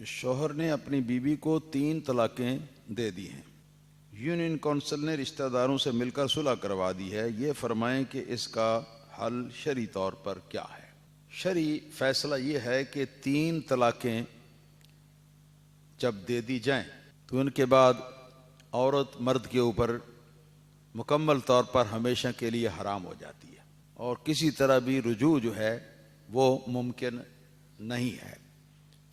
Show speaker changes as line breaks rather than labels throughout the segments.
شوہر نے اپنی بیوی کو 3 طلاقیں دے دی ہیں، یونین کونسل نے رشتہ داروں سے مل کر صلح کروا دی ہے، یہ فرمائیں کہ اس کا حل شرعی طور پر کیا ہے؟ شرعی فیصلہ یہ ہے کہ 3 طلاقیں جب دے دی جائیں تو ان کے بعد عورت مرد کے اوپر مکمل طور پر ہمیشہ کے لیے حرام ہو جاتی ہے اور کسی طرح بھی رجوع جو ہے وہ ممکن نہیں ہے،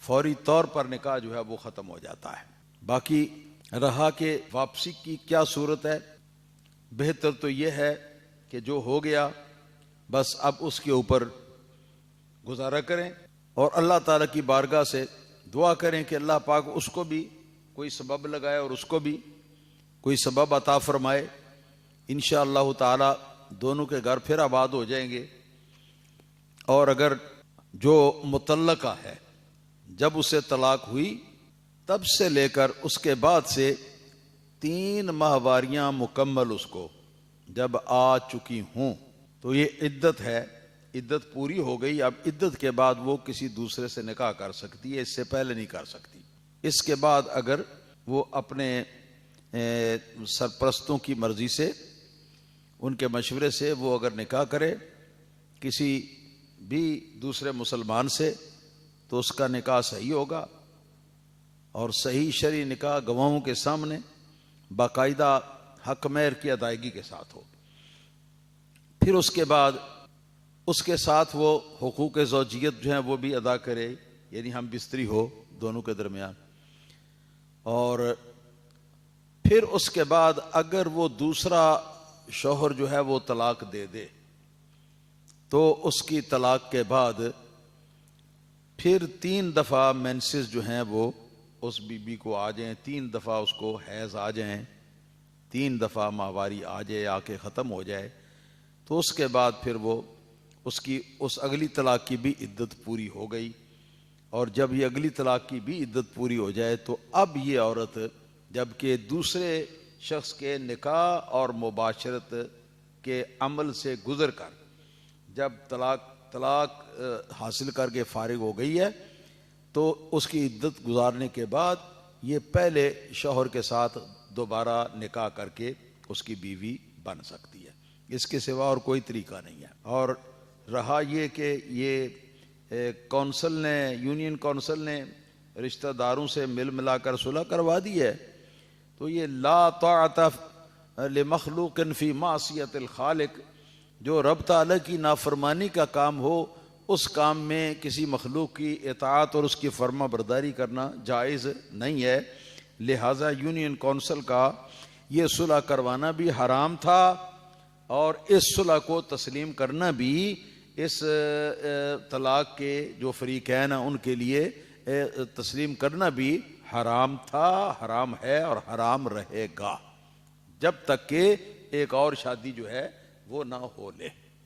فوری طور پر نکاح جو ہے وہ ختم ہو جاتا ہے۔ باقی رہا کہ واپسی کی کیا صورت ہے، بہتر تو یہ ہے کہ جو ہو گیا بس اب اس کے اوپر گزارا کریں اور اللہ تعالیٰ کی بارگاہ سے دعا کریں کہ اللہ پاک اس کو بھی کوئی سبب لگائے اور اس کو بھی کوئی سبب عطا فرمائے، انشاءاللہ تعالیٰ دونوں کے گھر پھر آباد ہو جائیں گے۔ اور اگر جو مطلقہ ہے جب اسے طلاق ہوئی تب سے لے کر اس کے بعد سے 3 ماہواریاں مکمل اس کو جب آ چکی ہوں تو یہ عدت ہے، عدت پوری ہو گئی، اب عدت کے بعد وہ کسی دوسرے سے نکاح کر سکتی ہے، اس سے پہلے نہیں کر سکتی۔ اس کے بعد اگر وہ اپنے سرپرستوں کی مرضی سے، ان کے مشورے سے وہ اگر نکاح کرے کسی بھی دوسرے مسلمان سے تو اس کا نکاح صحیح ہوگا اور صحیح شرعی نکاح گواہوں کے سامنے باقاعدہ حق مہر کی ادائیگی کے ساتھ ہو۔ پھر اس کے بعد اس کے ساتھ وہ حقوق زوجیت جو ہیں وہ بھی ادا کرے، یعنی ہم بستری ہو دونوں کے درمیان۔ اور پھر اس کے بعد اگر وہ دوسرا شوہر جو ہے وہ طلاق دے دے تو اس کی طلاق کے بعد پھر 3 دفعہ مینسز جو ہیں وہ اس بی کو آ جائیں، 3 دفعہ اس کو حیض آ جائیں، 3 دفعہ ماہواری آ جائے، آ کے ختم ہو جائے، تو اس کے بعد پھر وہ اس اگلی طلاق کی بھی عدت پوری ہو گئی۔ اور جب یہ اگلی طلاق کی بھی عدت پوری ہو جائے تو اب یہ عورت جبکہ دوسرے شخص کے نکاح اور مباشرت کے عمل سے گزر کر جب طلاق حاصل کر کے فارغ ہو گئی ہے تو اس کی عدت گزارنے کے بعد یہ پہلے شوہر کے ساتھ دوبارہ نکاح کر کے اس کی بیوی بن سکتی ہے، اس کے سوا اور کوئی طریقہ نہیں ہے۔ اور رہا یہ کہ یہ کونسل نے، یونین کونسل نے رشتہ داروں سے مل ملا کر صلح کروا دی ہے، تو یہ لا طاعت لمخلوق فی معصیت الخالق، جو رب تعالیٰ کی نافرمانی کا کام ہو اس کام میں کسی مخلوق کی اطاعت اور اس کی فرما برداری کرنا جائز نہیں ہے، لہذا یونین کونسل کا یہ صلح کروانا بھی حرام تھا اور اس صلح کو تسلیم کرنا بھی اس طلاق کے جو فریقین ہیں ان کے لیے تسلیم کرنا بھی حرام تھا، حرام ہے اور حرام رہے گا جب تک کہ ایک اور شادی جو ہے وہ نہ ہو لے۔